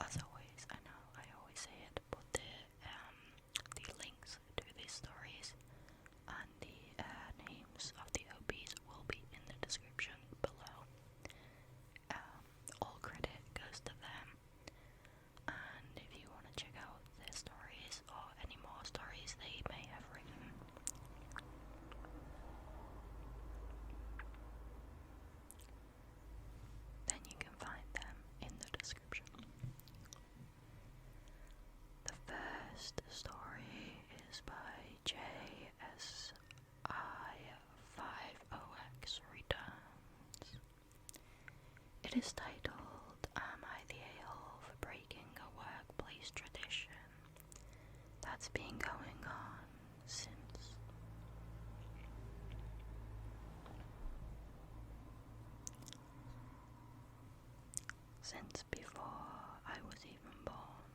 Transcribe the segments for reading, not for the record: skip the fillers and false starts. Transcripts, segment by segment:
As always, I know I always say it, but the links to these stories and the names of the OPs will be in the description below. All credit goes to them, and if you want to check out their stories or any more stories they may have written, then you can find them in the description. The first story is by JSI5OX Returns. It is titled, Am I the A-hole for breaking a workplace tradition that's been going on since before I was even born.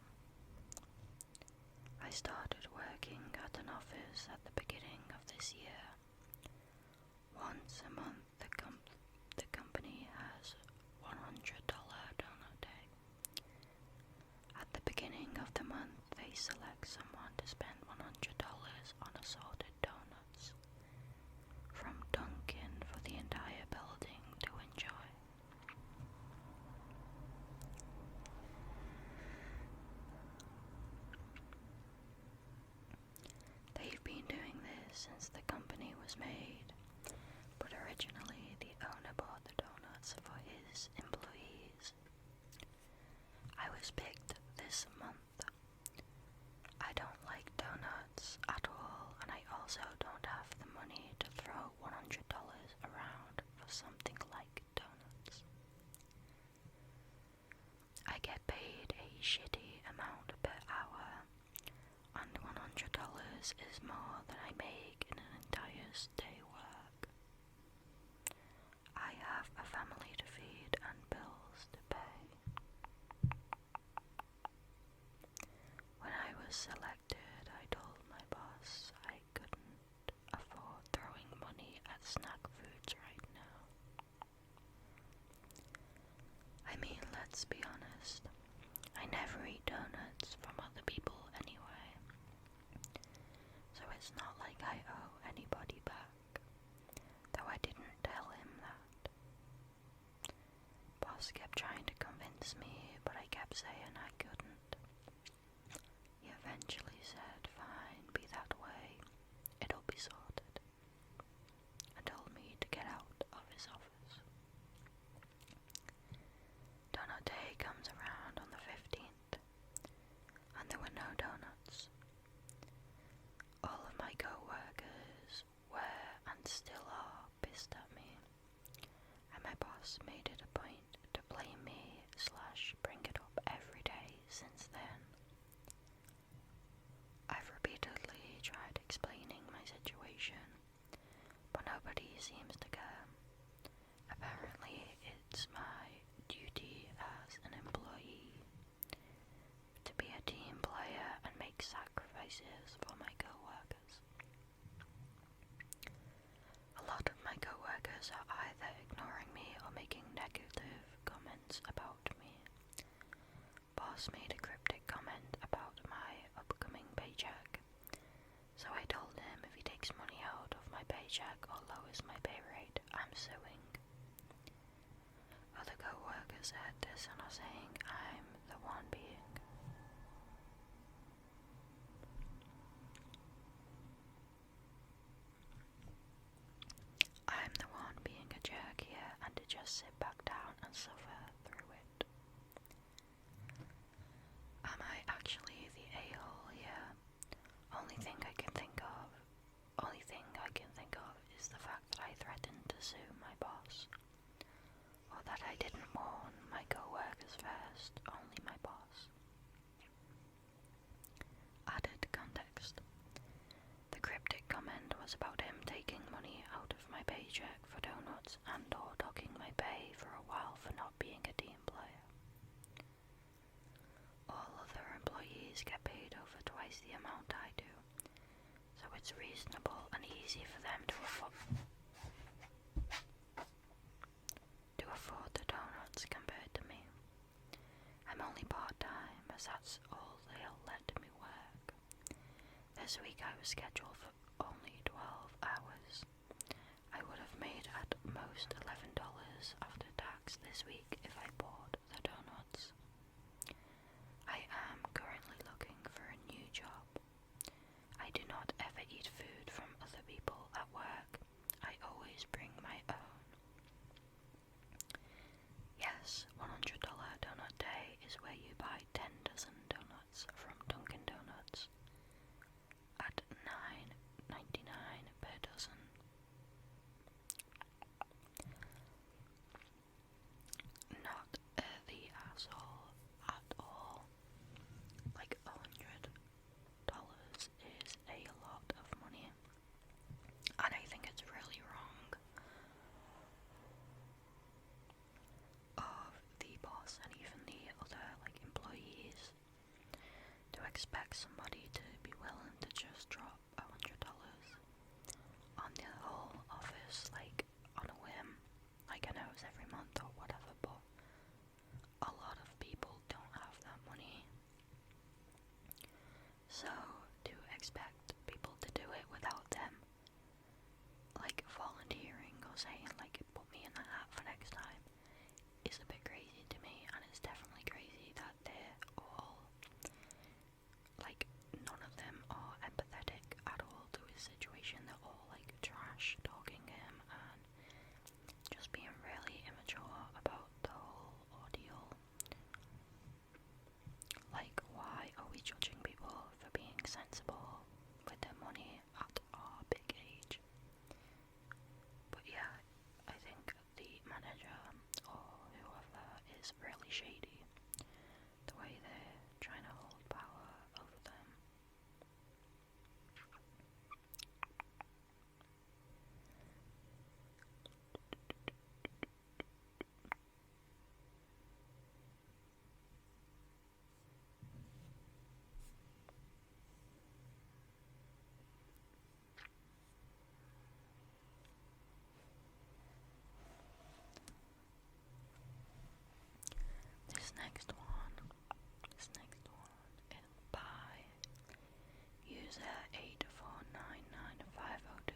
I started working at an office at the beginning of this year. Once a month the company has $100 donut day. At the beginning of the month they select someone to spend $100 on assorted donuts from Dunkin' for the entire building to enjoy. They've been doing this since the company was made, but originally the owner bought the donuts for his employees. I was picked this month. I don't like donuts at all, and I also don't have the money to throw $100 around for something like donuts. I get paid a shitty amount per hour, and $100 is more than I make in an entire day work. I have a family to feed and bills to pay. When I was selected, I told my boss I couldn't afford throwing money at snack foods right now. I mean, let's be honest, I never eat donuts from other people anyway, so it's not like I owe anybody back, though I didn't tell him that. Boss kept trying to convince me, but I kept saying I couldn't. He eventually said, fine, be that way, it'll be sorted, and told me to get out of his office. Donut day comes around on the 15th, and there were no donuts. All of my co-workers were and still are pissed at me, and my boss made it a point to blame me / bring it up every day since then. I've repeatedly tried explaining my situation, but nobody seems to care. Apparently it's my duty as an employee to be a team player and make sacrifices for my co-workers. A lot of my co-workers are either ignoring me or making negative comments about me. Boss made a cryptic comment about my upcoming paycheck, so I told him if he takes money out of my paycheck or lowers my pay rate, I'm suing. Other co-workers said this and are saying I'm the one being a jerk here and to just sit back down and suffer through it. Am I actually the a-hole here? Only thing I can think of is the fact that I threatened to sue my boss, or that I didn't warn my co-workers first, only my boss. Added context. The cryptic comment was about him taking money out of my paycheck for donuts and or docking my pay for a while for not being a team player. All other employees get paid over twice the amount I do, so it's reasonable and easy for them to afford the donuts compared to me. I'm only part-time because that's all they'll let me work. This week I was scheduled for only 12 hours. I would have made at most $11 after tax this week if I bought the donuts. I am currently looking for a new job. I do not ever eat food from other people at work. I always bring my own. Yes, $100 donut day is where you buy 10 dozen donuts from Dunkin' Donuts at $9.99 per dozen. Not the asshole at all. Like $100 is a lot of money, and I think it's really wrong of the boss and even the other employees to expect somebody to be willing to just drop $100 on the whole office, on a whim. I know it's every month or whatever, but a lot of people don't have that money. So to expect people to do it without them volunteering or saying put me in the hat for next time is a bit crazy to me, and it's definitely crazy that they're all none of them are empathetic at all to his situation. They're all trash talking him and just being really immature about the whole ordeal. Why are we judging people for being sensible with their money at our big age? But yeah, I think the manager or whoever is really shady, the way they're trying to hold power over them. This next one is by user 8499502.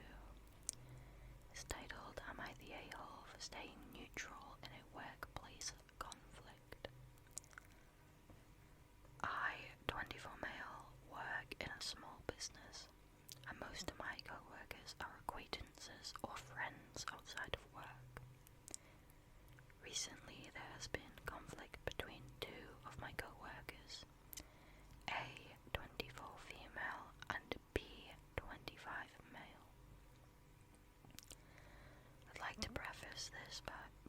It's titled, Am I the A-hole for staying neutral in a workplace conflict? I, 24 male, work in a small business, and most of my co-workers are acquaintances or friends outside of work. Recently, there has been conflict between two of my co-workers, A, 24 female, and B, 25 male. I'd like to preface this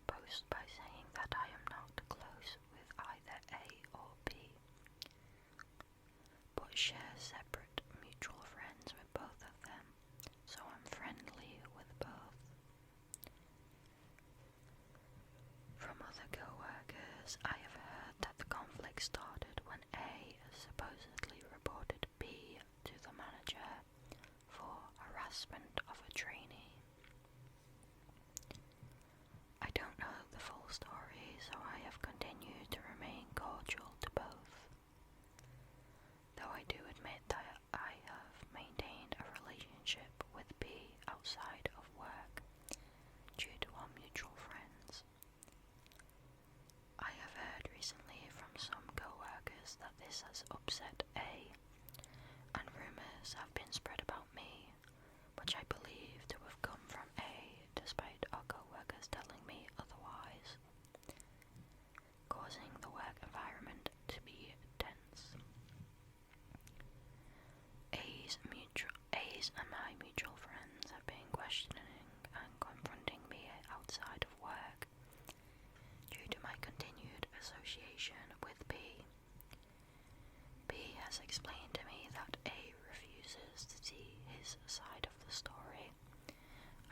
post by saying that I am not close with either A or B, but share separate mutual friends with both of them, so I'm friendly with both. From other co-workers, I have heard that the conflict started when A supposedly reported B to the manager for harassment of a trainee. I don't know the full story, so I have continued to remain cordial to both, though I do admit that I have maintained a relationship with B outside of work due to our mutual friends. I have heard recently from some co-workers that this has upset A, and rumours have been spread about me, which I believe to have come from A despite our co-workers telling me otherwise, causing the work environment to be tense. A's and my mutual friends have been questioning and confronting me outside of work due to my continued association with B. B has explained to me that A refuses to see his side of the story,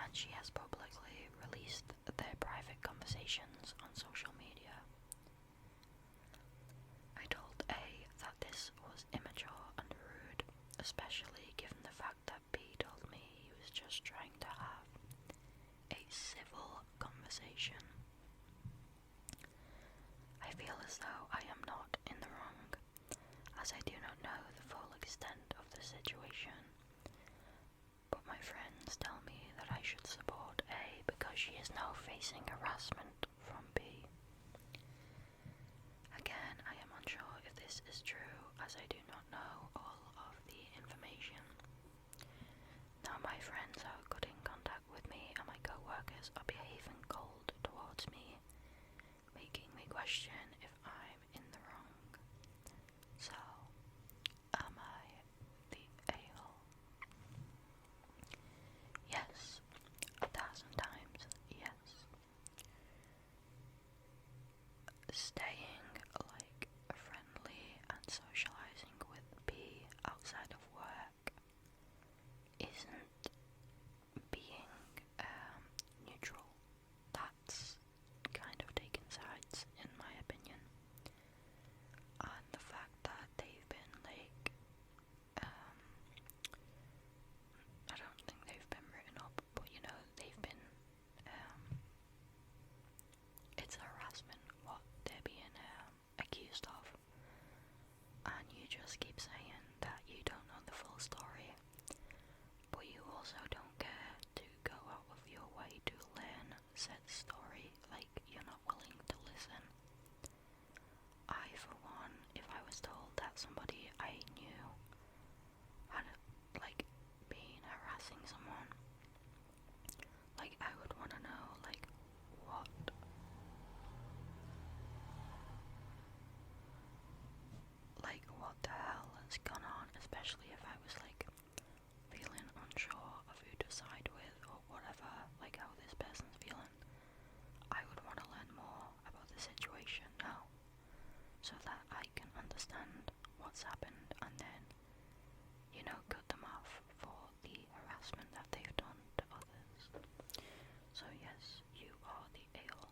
and she has publicly released their private conversations on social media. I told A that this was immature and rude, especially given the fact that B told me he was just trying to have a civil conversation. I feel as though I am not in the wrong, facing harassment from B. Again, I am unsure if this is true, as I do not know all of the information. Now my friends are good in contact with me, and my co-workers are behaving cold towards me, making me question if I'm in the wrong. So, am I the a-hole? Yes, 1,000 times yes. Staying friendly and socializing with B outside of work isn't being neutral. That's kind of taking sides, in my opinion. And the fact that they've been I don't think they've been written up, but they've been, it's harassment what they're being accused of. And you just keep saying that you don't know the full story, but you also don't care to go out of your way to learn said story, you're not willing to listen. I, for one, if I was told that somebody I knew had, been harassing someone, I would want to know, what the hell has gone on, especially if I was, feeling unsure of who to side with or whatever, how this person's feeling. I would want to learn more about the situation now, so that I can understand what's happened and then, cut them off for the harassment that they've done to others. So yes, you are the a-hole.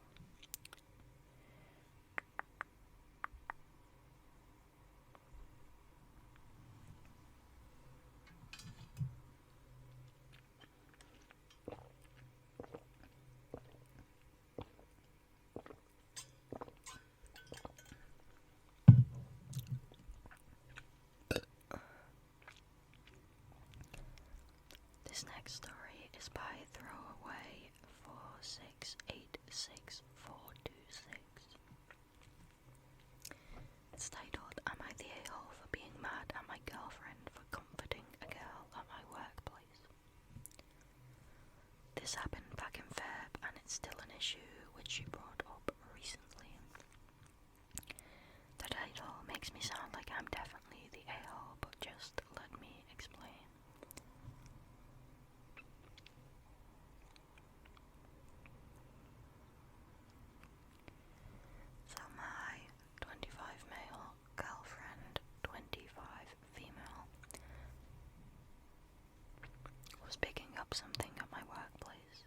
This next story is by Throwaway 4686426. It's titled, Am I the a-hole for being mad at my girlfriend for comforting a girl at my workplace? This happened back in Feb, and it's still an issue which she brought up recently. The title makes me sound like I'm definitely the a-hole, but just let me explain. So my 25 male girlfriend, 25 female, was picking up something at my workplace.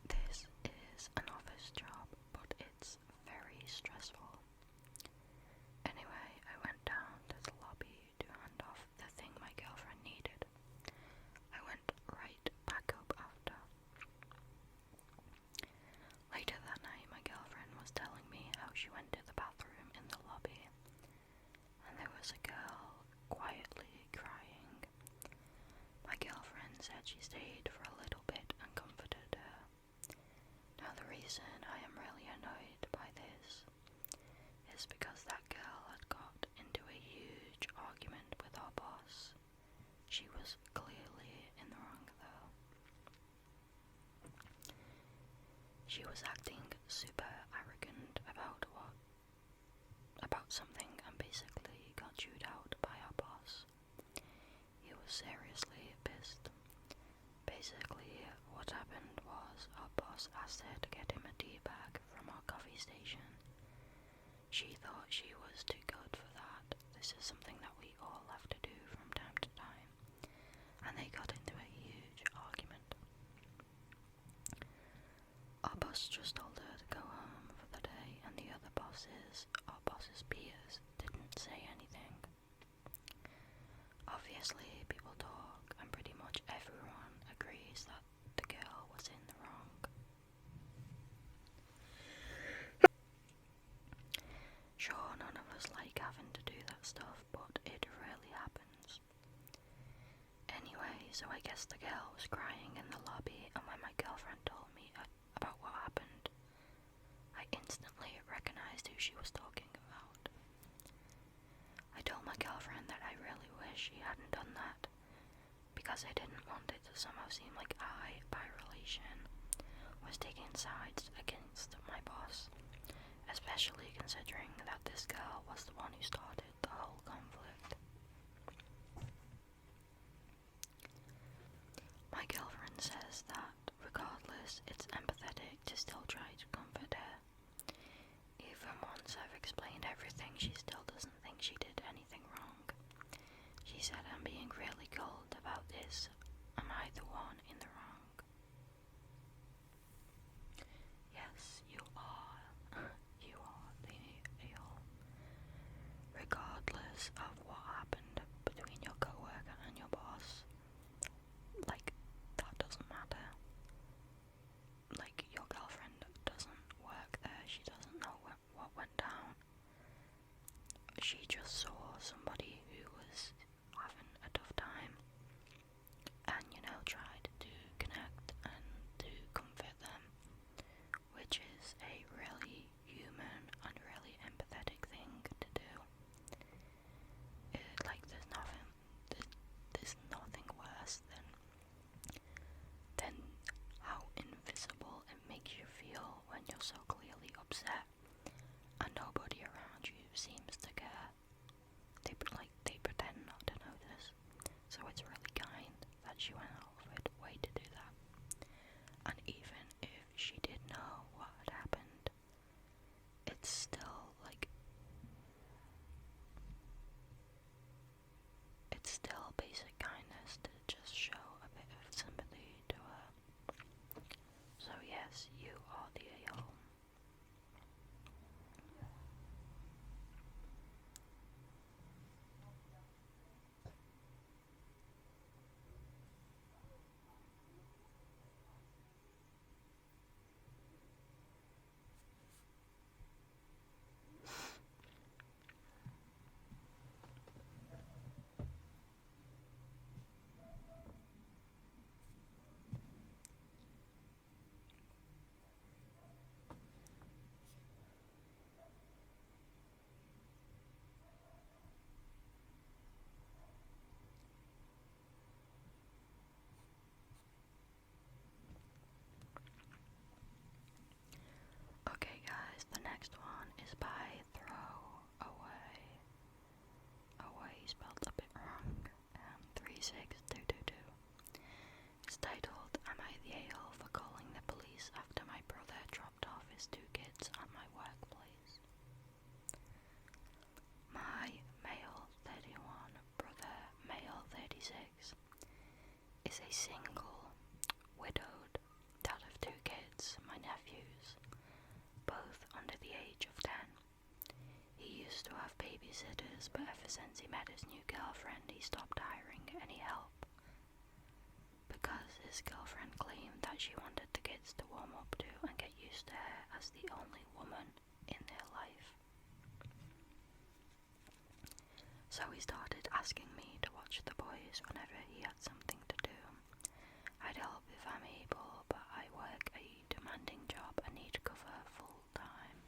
This is an office job, but it's very stressful. Anyway, I went down to the lobby to hand off the thing my girlfriend needed. I went right back up after. Later that night, my girlfriend was telling me how she went to the bathroom in the lobby, and there was a girl quietly crying. My girlfriend said she stayed for a little bit and comforted her. Now the reason I am really annoyed by this is because that girl had got into a huge argument with our boss. She was clearly in the wrong though. She was acting super arrogant about something and basically got chewed out by our boss. He was seriously pissed boss asked her to get him a tea bag from our coffee station. She thought she was too good for that. This is something that we all have to do from time to time. And they got into a huge argument. Our boss just told her to go home for the day, and the other bosses, our boss's peers, didn't say anything. Obviously, people talk, and pretty much everyone agrees that the girl was in the wrong. Sure, none of us like having to do that stuff, but it rarely happens. Anyway, so I guess the girl was crying in the lobby, and when my girlfriend told me about what happened, I instantly recognized who she was talking about. I told my girlfriend that I really wish she hadn't done that, because I didn't want it to somehow seem like I, by relation, was taking sides against my boss, especially considering that this girl was the one who started the whole conflict. My girlfriend says that, regardless, it's empathetic to still try to comfort her. Even once I've explained everything, she still doesn't think she did anything wrong. She said I'm being really cold about this. Am I the one in the wrong? Yes, you are. You are the a-hole. Regardless of what happened between your coworker and your boss, like, that doesn't matter. Like, your girlfriend doesn't work there. She doesn't know what went down. She just saw somebody who was having a tough time and, tried to connect and to comfort them, which is a really human and really empathetic thing to do. There's nothing worse than how invisible it makes you feel when you're so clearly upset and nobody around you seems to care. They pretend not to notice. So it's really kind that she went out of her way to do that. And even if she did know what had happened, it's still basic kindness to just show a bit of sympathy to her. So yes, you are the a-hole. Okay guys, the next one is by Throw Away. Away spelled a bit wrong. 36222. It's titled, Am I the a-hole for calling the police after my brother dropped off his 2 kids at my workplace? My male 31 brother, male 36, is a single, widowed, dad of 2 kids, my nephews, both under the age of 10. He used to have babysitters, but ever since he met his new girlfriend, he stopped hiring any help, because his girlfriend claimed that she wanted the kids to warm up to and get used to her as the only woman in their life. So he started asking me to watch the boys whenever he had something to do. I'd help if I'm able, but I work a demanding job and need cover full time.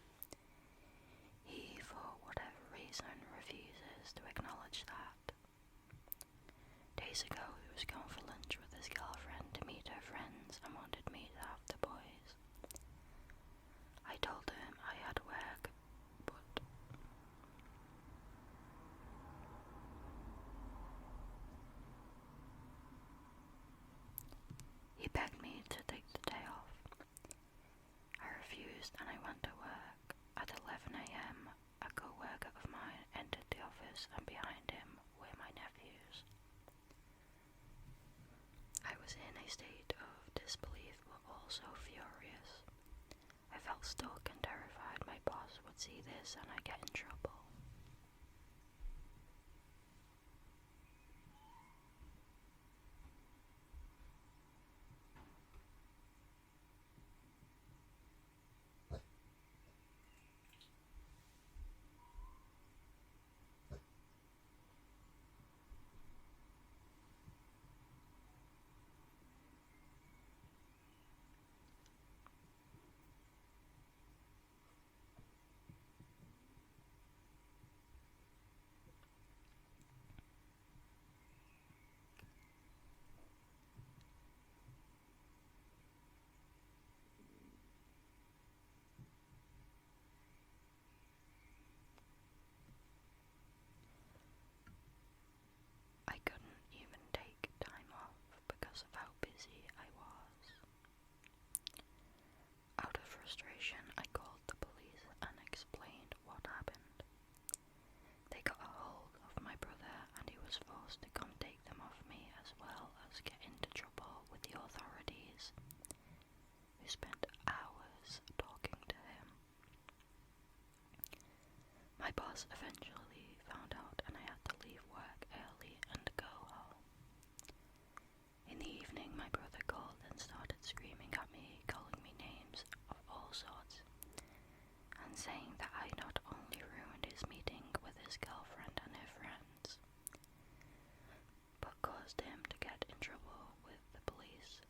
He, for whatever reason, refuses to acknowledge that. Days ago, he was going for lunch with his girlfriend to meet her friends and wanted me to have the boys. I told him I had work, but and I went to work. At 11 a.m, a coworker of mine entered the office, and behind him were my nephews. I was in a state of disbelief but also furious. I felt stuck and terrified my boss would see this and I'd get in trouble. I couldn't even take time off because of how busy I was. Out of frustration, I called the police and explained what happened. They got a hold of my brother and he was forced to come take them off me, as well as get into trouble with the authorities, who spent hours talking to him. My boss eventually found out and I had to leave work early and go home. In the evening, my brother called and started screaming at me, calling me names of all sorts, and saying that I not only ruined his meeting with his girlfriend and her friends, but caused him to get in trouble with the police.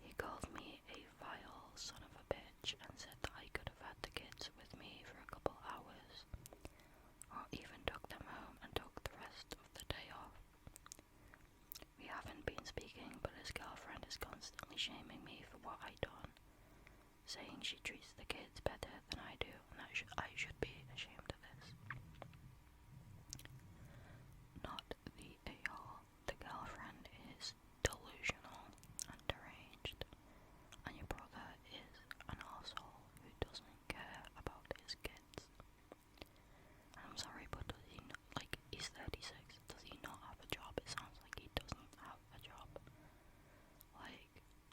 He called me a vile son of a bitch and said that I could have had the kids with me for a couple hours, or even took them home and took the rest of the day off. We haven't been speaking, but his girlfriend is constantly shaming me for what I done, saying she treats the kids better than I do, and that I should be ashamed of this. Not the a-hole. The girlfriend is delusional and deranged, and your brother is an arsehole who doesn't care about his kids. And I'm sorry, but does he not, he's 36, does he not have a job? It sounds like he doesn't have a job.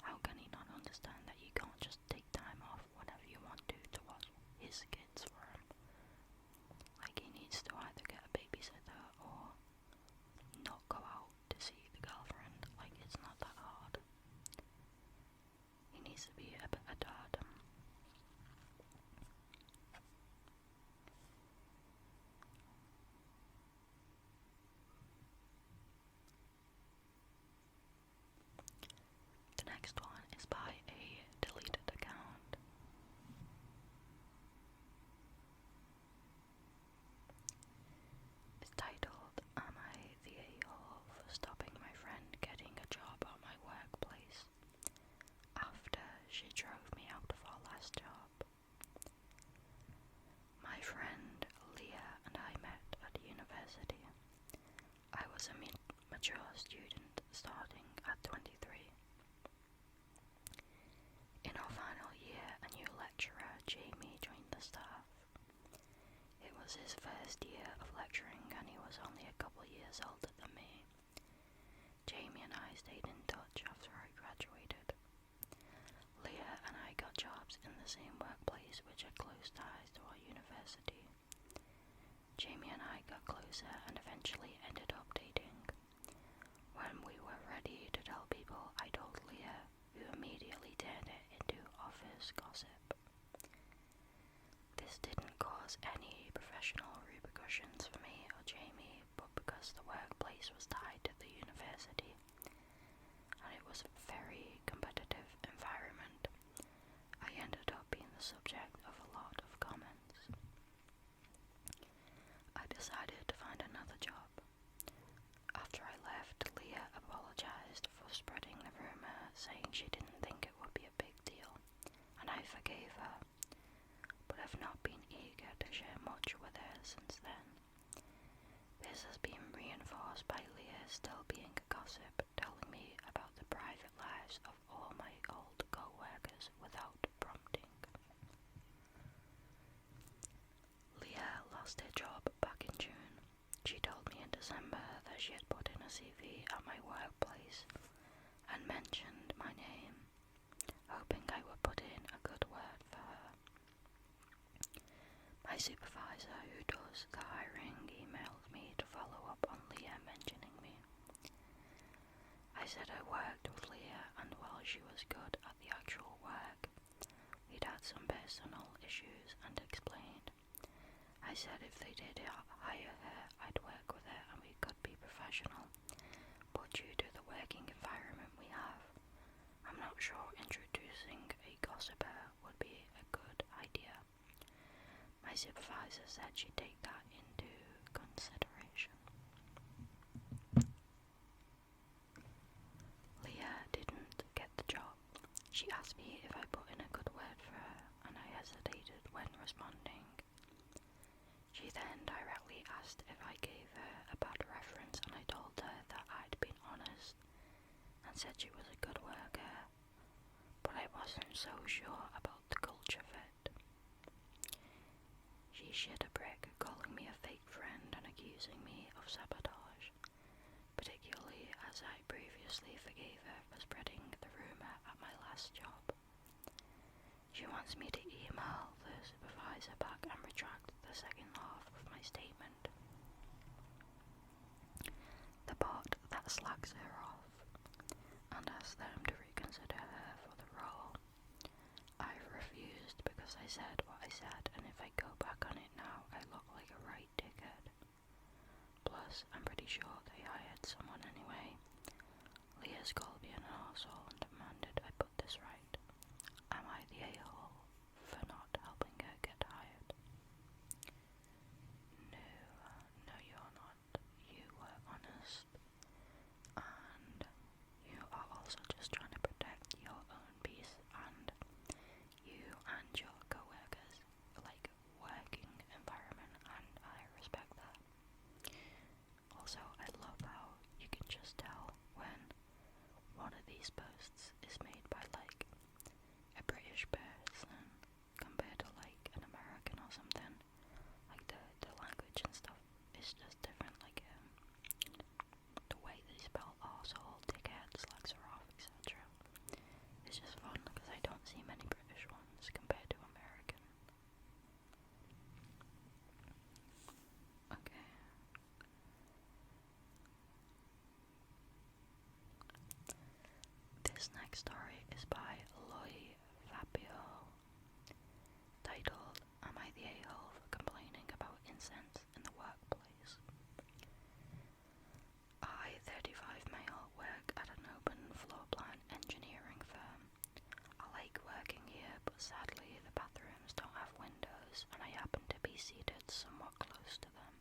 How can he not understand that you can't just take time off whenever you want to watch his kids for him? He needs to either get a babysitter or not go out to see the girlfriend. It's not that hard. He needs to be a better dad. The next one is by a deleted account. It's titled, "Am I the a-hole for stopping my friend getting a job at my workplace after she drove me out of our last job?" My friend Leah and I met at university. I was a mature student starting at 23. In our final year, a new lecturer, Jamie, joined the staff. It was his first year of lecturing and he was only a couple years older than me. Jamie and I stayed in touch after I graduated. Leah and I got jobs in the same workplace, which had close ties to our university. Jamie and I got closer and eventually ended up dating. When we were ready to tell people, I told Leah, who immediately turned it into office gossip. This didn't cause any professional repercussions for me or Jamie, but because the workplace was tied to the university and it was a very competitive environment, I ended up being the subject of a lot of comments. I decided to find another job. After I left, Leah apologized for spreading the rumor, saying she didn't think it would be a big deal, and I forgave her, but have not been eager to share much with her since then. This has been reinforced by Leah still being a gossip, telling me about the private lives of all my old co-workers without prompting. she had put in a CV at my workplace and mentioned my name, hoping I would put in a good word for her. My supervisor, who does the hiring, emailed me to follow up on Leah mentioning me. I said I worked with Leah, and while she was good at the actual work, we'd had some personal issues, and explained. I said if they did hire her, I'd work with her and we could be professional, but due to the working environment we have, I'm not sure introducing a gossiper would be a good idea. My supervisor said she'd take that into consideration. Leah didn't get the job. She asked me if I put in a good word for her, and I hesitated when responding. She then directly asked if I gave her a bad reference, and I told her that I'd been honest and said she was a good worker, but I wasn't so sure about the culture fit. She shit a brick, calling me a fake friend and accusing me of sabotage, particularly as I previously forgave her for spreading the rumour at my last job. She wants me to email the supervisor back and retract the second half of my statement. The bot that slacks her off and asks them to reconsider her for the role. I refused because I said what I said, and if I go back on it now, I look like a right dickhead. Plus, I'm pretty sure they hired someone anyway. Leah's called me an arsehole and demanded I put this right. Am I the a-hole for not helping her get hired? No, you're not. You were honest, and you are also just trying to protect your own peace and you and your co-workers, like, working environment, and I respect that. Also, I love how you can just tell when one of these posts is made by, like, a British person compared to, like, an American or something. Like, the language and stuff is just different, like, the way they spell arsehole, dickhead, slacks her off, etc. It's just fun because I don't see many British ones compared to American. Okay. This next story is by Loy Fabio, titled, Am I the a-hole for complaining about incense in the workplace? I, 35 male, work at an open floor plan engineering firm. I like working here, but sadly the bathrooms don't have windows, and I happen to be seated somewhat close to them.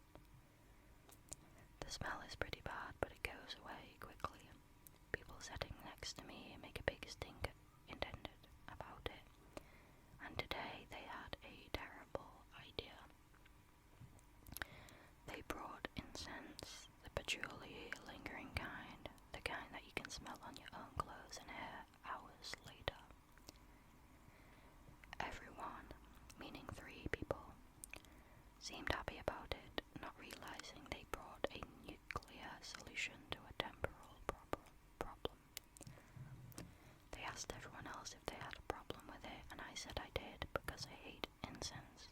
The smell is pretty bad, but it goes away quickly. People sitting next to me make a big stink intended about it, and today they had a terrible idea. They brought incense, the patchouli lingering kind, the kind that you can smell on your own clothes and hair hours later. Everyone, meaning 3 people, seemed happy about it, not realizing they brought a nuclear solution to a temporal problem. They asked everyone else if they had a problem with it, and I said I did because I hate incense.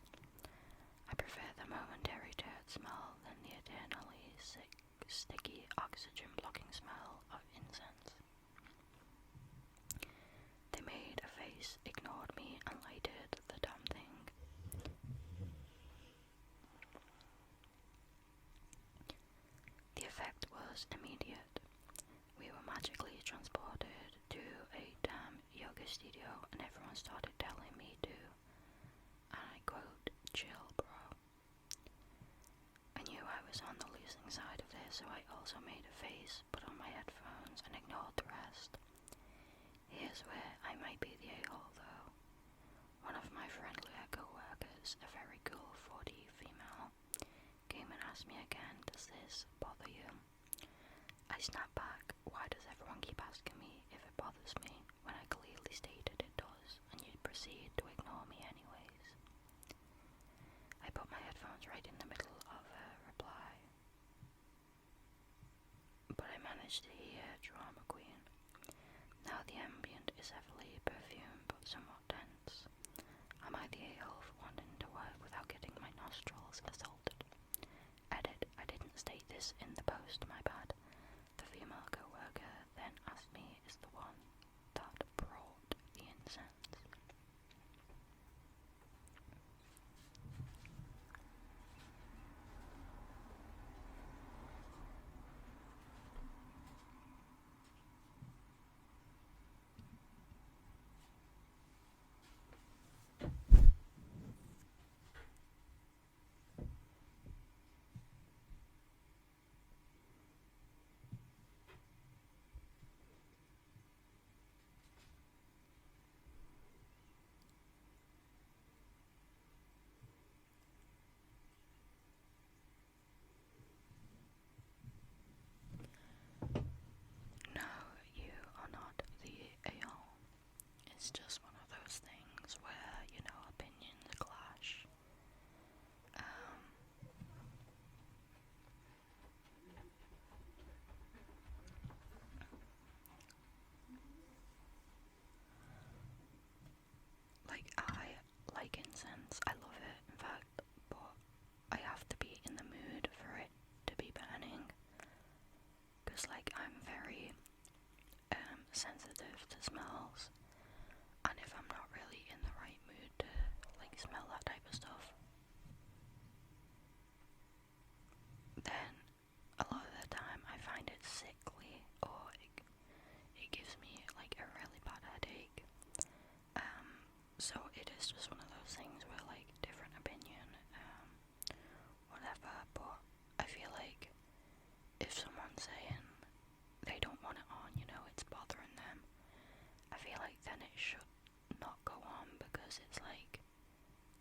I prefer the momentary dirt smell than the eternally sticky, oxygen-blocking smell of incense. They made a face, ignored me, and lighted the damn thing. The effect was immediate. We were magically transported to a damn yoga studio, and everyone started telling me to, and I quote, chill, bro. I knew I was on the losing side of this, so I also made a face, put on my headphones, and ignored the rest. Here's where I might be the a-hole, though. One of my friendlier co-workers, a very cool 40 female, came and asked me again, does this bother you? I snapped back, why does everyone keep asking me if it bothers me, when I clearly stated it does, and you proceed to ignore me anyways? I put my headphones right in the middle of her reply. heavily perfumed but somewhat dense. Am I the a-hole for wanting to work without getting my nostrils assaulted? Edit, I didn't state this in the post, my bad. The female co-worker then asked me is the one that brought the incense. No, you are not the a-hole. It's just one of those things where, opinions clash. I like incense, I love it, in fact, but I have to be in the mood for it to be burning, because, I'm very sensitive to smells, and if I'm not really in the right mood to, smell that type of stuff, then a lot of the time I find it sickly, or it gives me, a really bad headache. So it is just one of those things where, different opinion, whatever, but I feel like if someone's saying they don't want it on, it's bothering them, I feel like then it should not go on, because it's,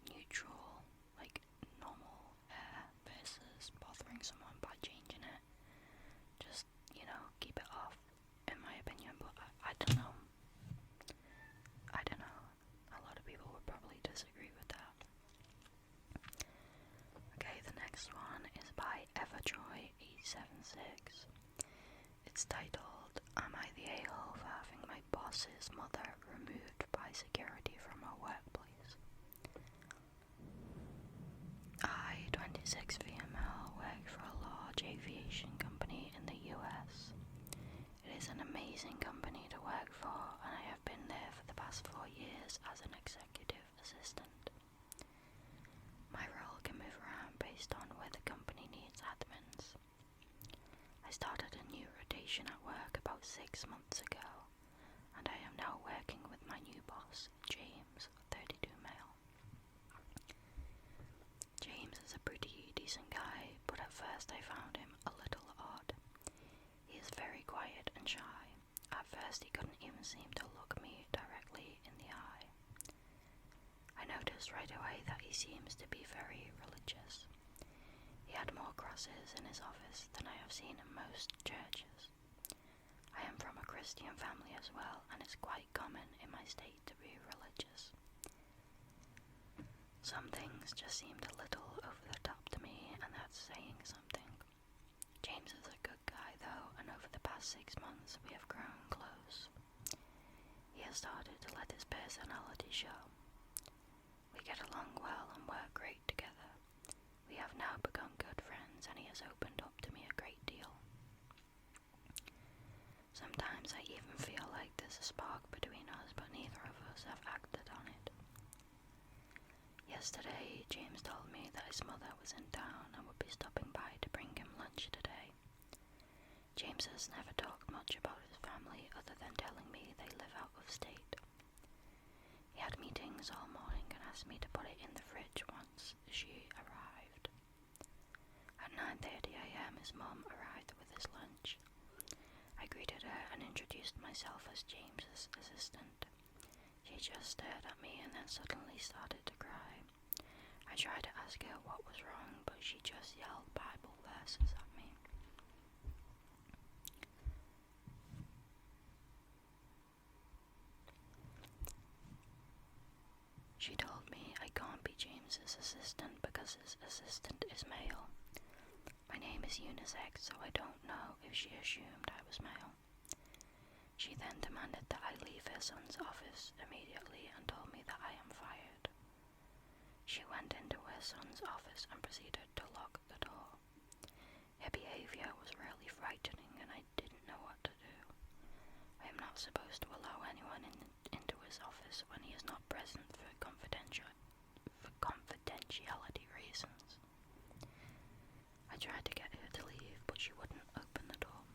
neutral, normal air versus bothering someone by changing it. Just, keep it off, in my opinion, but I don't know. A lot of people would probably disagree with that. Okay, the next one is by Everjoy876. It's titled, Am I the a-hole for having my boss's mother removed by security from her workplace? I, 26 female, work for a large aviation company in the US. It is an amazing company to work for, and I have been there for the past 4 years as an executive assistant. My role can move around based on where the company needs admins. I started a new rotation at work about 6 months ago, and I am now working with my new boss, James, 32 male. James is a pretty decent guy, but at first I found him a little odd. He is very quiet and shy. At first he couldn't even seem to look me directly in the eye. I noticed right away that he seems to be very religious. He had more crosses in his office than I have seen in most churches. I am from a Christian family as well, and it's quite common in my state to be religious. Some things just seemed a little over the top to me, and that's saying something. James is a good guy though, and over the past 6 months we have grown close. He has started to let his personality show. We get along well and work great together. We have now become good friends, and he has opened up to me a great deal. Sometimes I even feel like there's a spark between us, but neither of us have acted on it. Yesterday, James told me that his mother was in town and would be stopping by to bring him lunch today. James has never talked much about his family other than telling me they live out of state. He had meetings all morning and asked me to put it in the fridge once she arrived. At 9:30 a.m. his mum arrived with his lunch. I greeted her and introduced myself as James's assistant. She just stared at me and then suddenly started to cry. I tried to ask her what was wrong, but she just yelled Bible verses at me. She told me I can't be James's assistant because his assistant is male. My name is unisex, so I don't know if she assumed I was male. She She then demanded that I leave her son's office immediately and told me that I am fired. She went into her son's office and proceeded to lock the door. Her behaviour was really frightening and I didn't know what to do. I am not supposed to allow anyone into his office when he is not present for confidentiality reasons. I tried to get her to leave, but she wouldn't open the door.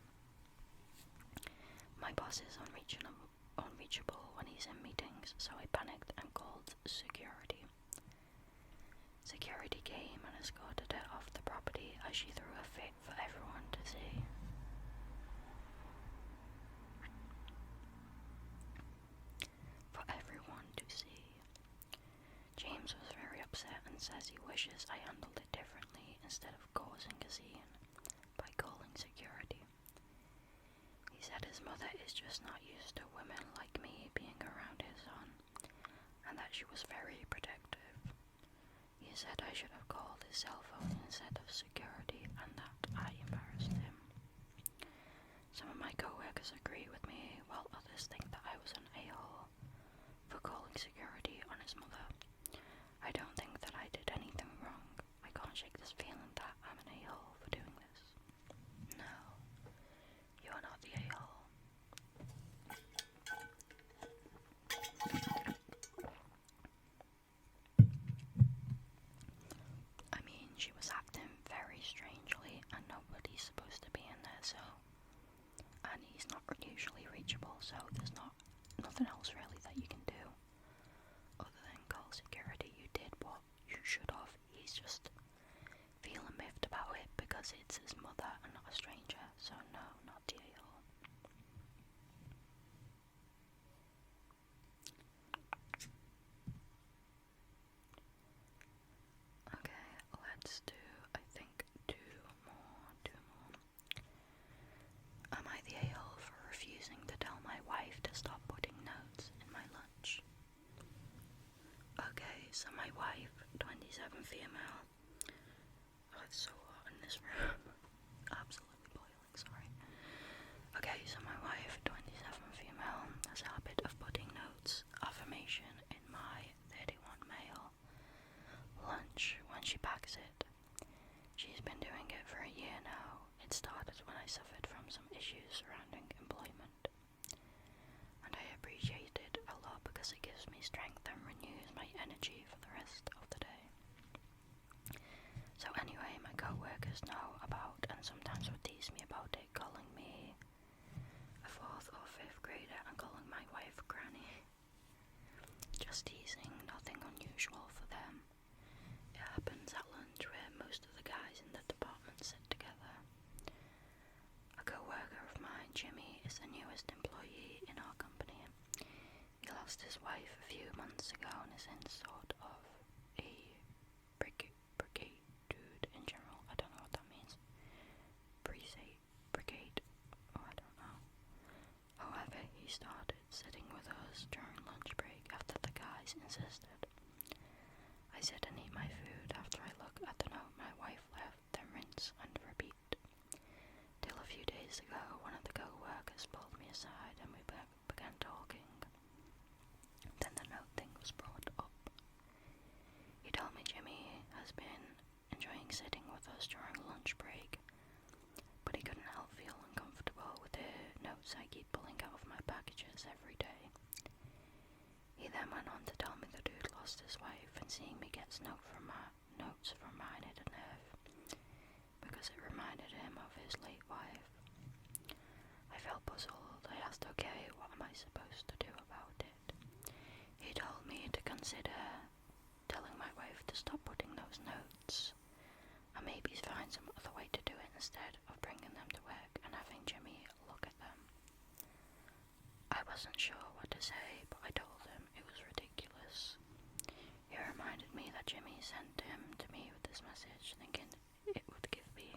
My boss is unreachable when he's in meetings, so I panicked and called security. Security came and escorted her off the property as she threw a fit for everyone to see. James was very upset and says he wishes I handled it differently instead of causing a scene by calling security. He said his mother is just not used to women like me being around his son, and that she was very protective. He said I should have called his cell phone instead of security and that I embarrassed him. Some of my coworkers agree with me, while others think that I was an a-hole for calling security on his mother. I don't think that I did anything wrong. I can't shake this feeling that I'm an a-hole for doing this. No, you're not the a-hole. I mean, she was acting very strangely and nobody's supposed to be in there, so... And he's not usually reachable, so there's nothing else really that you can do other than call security. You did what you should have. He's just feeling miffed about it because it's his mother and not a stranger, so no, not the a-hole. Okay, let's do, I think, two more. Am I the a-hole for refusing to tell my wife to stop putting notes in my lunch? Okay, so my wife, 27 female. Oh, it's so hot in this room. Absolutely boiling, sorry. Okay, so my wife, 27 female, has a habit of putting notes, affirmation, in my 31 male lunch when she packs it. She's been doing it for a year now. It started when I suffered from some issues surrounding employment, and I appreciate it a lot because it gives me strength and renews my energy for the rest of the day. So anyway, my co-workers know about and sometimes would tease me about it, calling me a 4th or 5th grader and calling my wife Granny. Just teasing, nothing unusual for them. It happens at lunch where most of the guys in the department sit together. A co-worker of mine, Jimmy, is the newest employee in our company. He lost his wife a few months ago and is in sort of a brigade dude in general. I don't know what that means. Brigade. Oh, I don't know. However, he started sitting with us during lunch break after the guys insisted. I sit and eat my food after I look at the note my wife left, then rinse and repeat. Till a few days ago, one of the co-workers pulled me aside and we began talking. Then the note thing was brought up. He told me Jimmy has been enjoying sitting with us during lunch break, but he couldn't help feel uncomfortable with the notes I keep pulling out of my packages every day. He then went on to tell me the dude lost his wife, and seeing me get notes from mine hit a nerve, because it reminded him of his late wife. I felt puzzled. I asked, okay, what am I supposed to do about it? He told me to consider telling my wife to stop putting those notes, and maybe find some other way to do it instead of bringing them to work and having Jimmy look at them. I wasn't sure what to say, but I told him it was ridiculous. He reminded me that Jimmy sent him to me with this message, thinking it would give me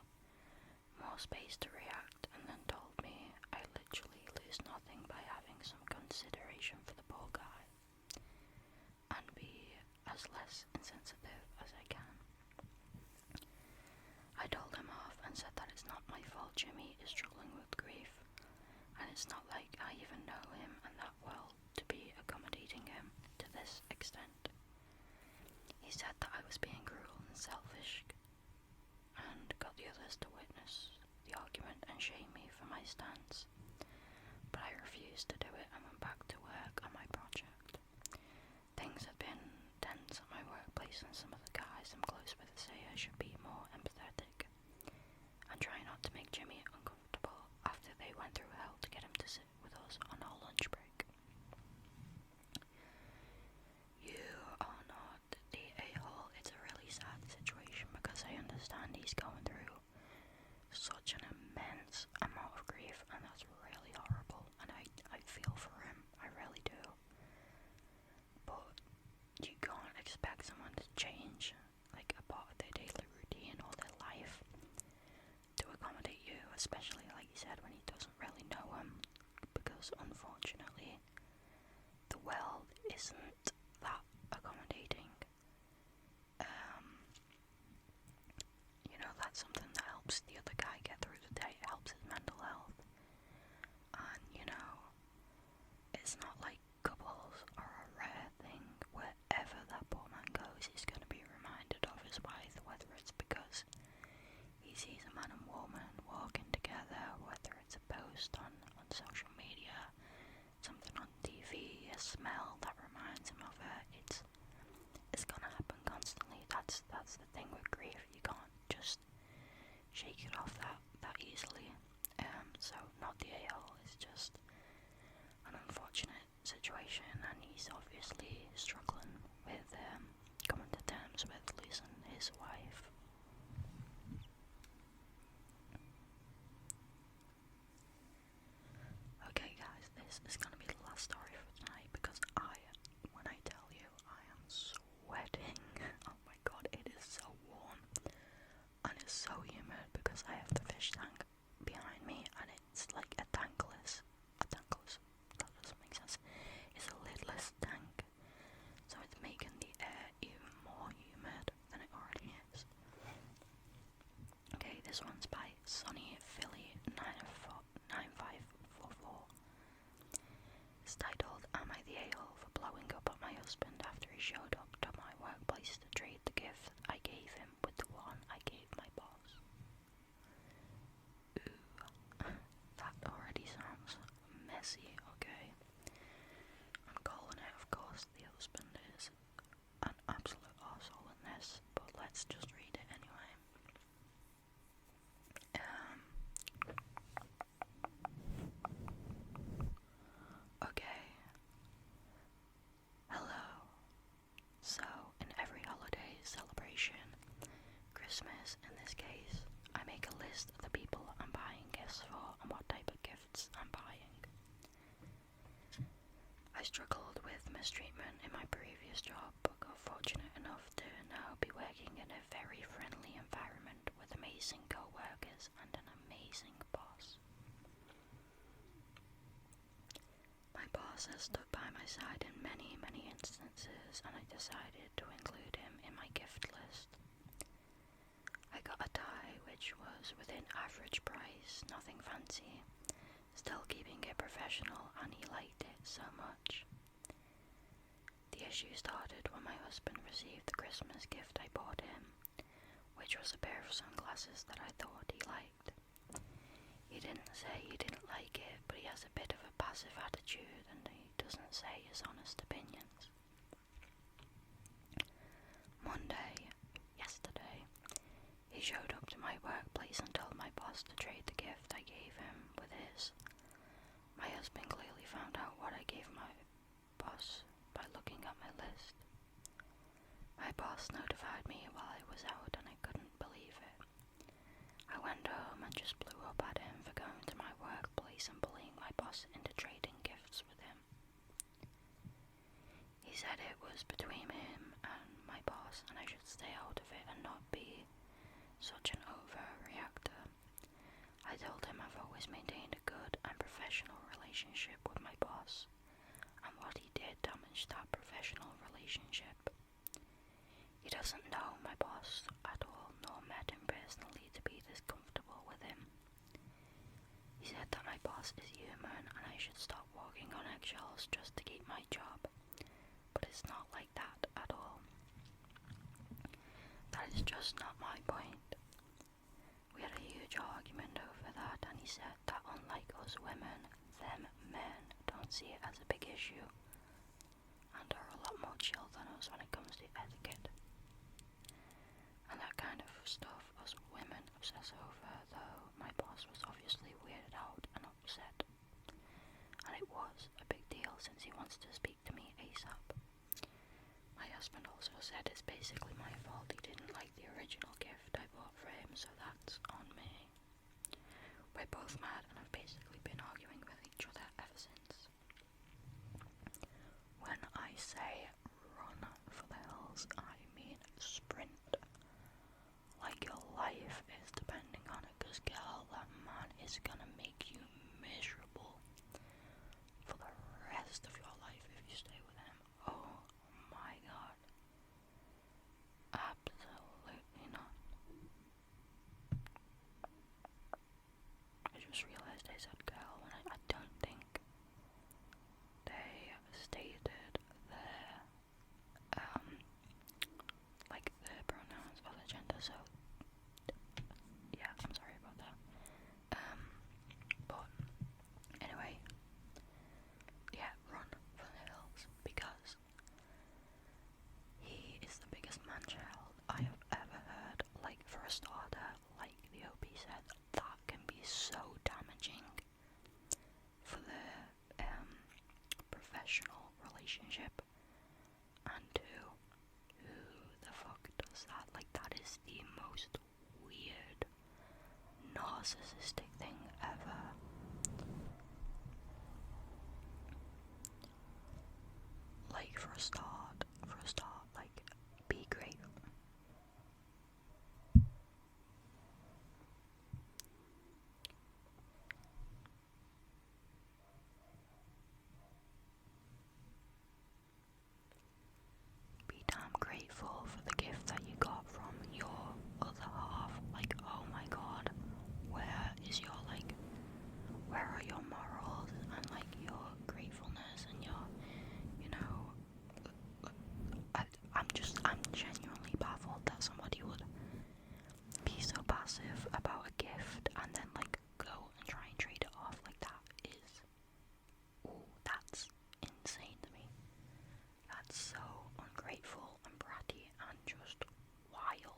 more space to react, and then told me I literally lose nothing by having some consideration for the poor guy, and be as less insensitive as I can. I told him off and said that it's not my fault Jimmy is struggling with grief. And it's not like I even know him and that well to be accommodating him to this extent. He said that I was being cruel and selfish and got the others to witness the argument and shame me for my stance. But I refused to do it and went back to work on my project. Things had been tense at my workplace and some of the guys I'm close with say I should be more empathetic and try not to make Jimmy uncomfortable after they went through hell to get him to sit with us on our lunch break. You are not the a-hole. It's a really sad situation because I understand he's going through such an immense amount of grief, and that's really horrible, and I feel for him, I really do. But you can't expect someone to change like a part of their daily routine or their life to accommodate you, especially like you said when he doesn't really know him, because unfortunately the world isn't that accommodating. That's something that helps the other guy get through the day. It helps his mental health. And it's not like couples are a rare thing. Wherever that poor man goes, he's going to be reminded of his wife, whether it's because he sees a man and woman walking together, whether it's a post on social media, something on TV, a smell that reminds him of her. It's gonna happen constantly. That's the thing with grief. You can't just shake it off that easily. So not the a-hole, it's just an unfortunate situation, and he's obviously struggling with coming to terms with losing his wife. Okay guys, this is gonna be the last story for tonight because when I tell you, I am sweating. Oh my god, it is so warm and it's so humid because I have the fish tank behind me and it's like a tankless, that doesn't make sense, it's a lidless tank, so it's making the air even more humid than it already is. Okay, this one's by Sonny Philly 9544. It's titled, Am I the a-hole for blowing up at my husband after he showed up to my workplace to trade the gift I gave him with the one I gave my boss? Ooh, that already sounds messy, okay? I'm calling it, of course, the husband is an absolute arsehole in this, but let's just read it anyway. Okay. Hello. So, in every holiday celebration, Christmas in this case, I make a list of the people I'm buying gifts for and what type of gifts I'm buying. I struggled with mistreatment in my previous job, but got fortunate enough to now be working in a very friendly environment with amazing co-workers and an amazing boss. My boss has stood by my side in many, many instances, and I decided to include him in my gift list. I got a tie which was within average price, nothing fancy, still keeping it professional, and he liked it so much. The issue started when my husband received the Christmas gift I bought him, which was a pair of sunglasses that I thought he liked. He didn't say he didn't like it, but he has a bit of a passive attitude and he doesn't say his honest opinions. Monday, yesterday, he showed up to my workplace and told my boss to trade the gift I gave him with his. My husband clearly found out what I gave my boss by looking at my list. My boss notified me while I was out and I couldn't believe it. I went home and just blew up at him for going to my workplace and bullying my boss into trading gifts with him. He said it was between him and my boss and I should stay out of it and not be such an overreactor. I told him I've always maintained a good and professional relationship with my boss, and what he did damaged that professional relationship. He doesn't know my boss at all, nor met him personally to be this comfortable with him. He said that my boss is human and I should stop walking on eggshells just to keep my job. But it's not like that at all. That is just not my point. We had a huge argument over that, and he said that unlike us women, them men don't see it as a big issue and are a lot more chill than us when it comes to etiquette. And that kind of stuff us women obsess over, though my boss was obviously weirded out and upset. And it was a big deal since he wants to speak to me ASAP. My husband also said it's basically my fault he didn't like the original gift I bought for him, so that's on me. We're both mad and have basically been arguing with each other ever since. When I say run for the hills, I mean sprint. Like your life is depending on it, cause girl, that man is gonna make you miserable for the rest of your life if you stay with him. Oh my god. Absolutely not. I just realized I said girl when I don't think they stated their like their pronouns or their gender, so yeah, I'm sorry about that. But anyway, yeah, run for the hills because he is the biggest man-child I have ever heard. Like, for a starter, like the OP said, that can be so damaging for the professional relationship. And two, who the fuck does that? Like, that is the most weird, narcissistic thing ever. Like, for a start, like, be grateful. Be damn grateful for the gift that you got from your other half. Like, oh my god, where is your, like, where are your morals and, like, your gratefulness and your, you know, I'm genuinely baffled that somebody would be so passive about a gift and then, like, go and try and trade it off. Like, that is, ooh, that's insane to me. That's so ungrateful and bratty and just wild.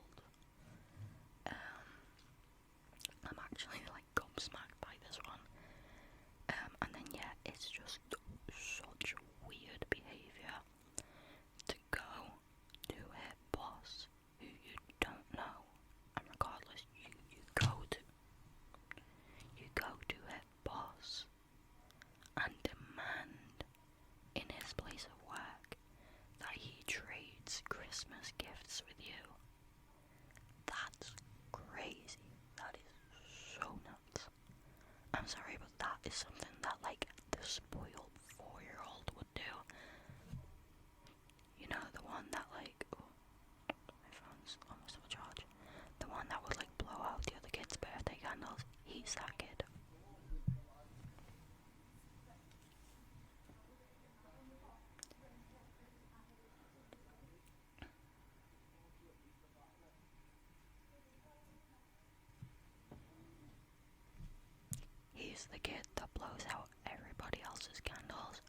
I'm actually, like, gobsmacked by this one. And then, yeah, it's just such weird behaviour to go to a boss who you don't know, and regardless, you go to a boss and demand in his place of work that he trades Christmas gifts with you. That's crazy. That is so nuts. I'm sorry, but that is something that, like, the spoiled 4-year-old would do. You know, the one that, like, oh, my phone's almost out of charge. The one that would, like, blow out the other kids' birthday candles. He's that kid. He's the kid that blows out everybody else's candles